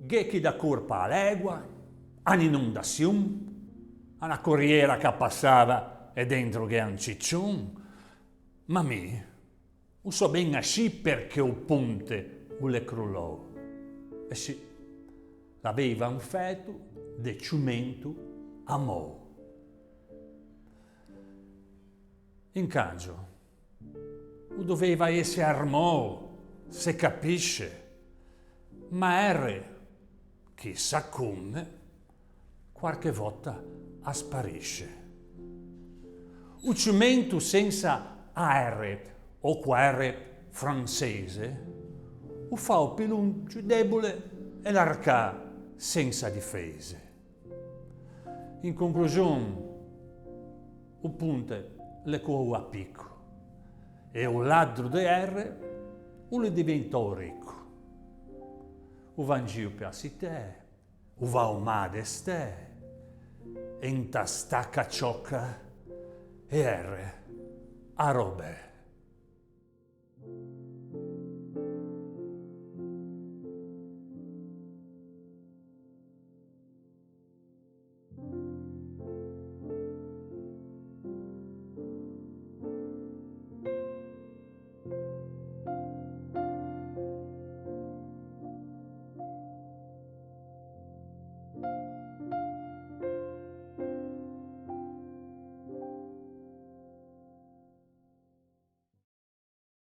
Ghechi da curpa a l'egua, un'inondazione, una corriera che passava e dentro che un cicciun. Ma mi, lo so ben asci perché il ponte le crollò. E sì, l'aveva un feto de ciumento a mo'. In cangio, doveva essere armò, se capisce, ma erre, chissà come, qualche volta sparisce. Un ciumento senza AR o QR francese, o fa il pilun più debole e l'arcà senza difese. In conclusione, il ponte le coa a picco e un ladro di R le diventò ricco. O va in giro per te, o va a madeste, e in ta stacca ciocca e R a robe.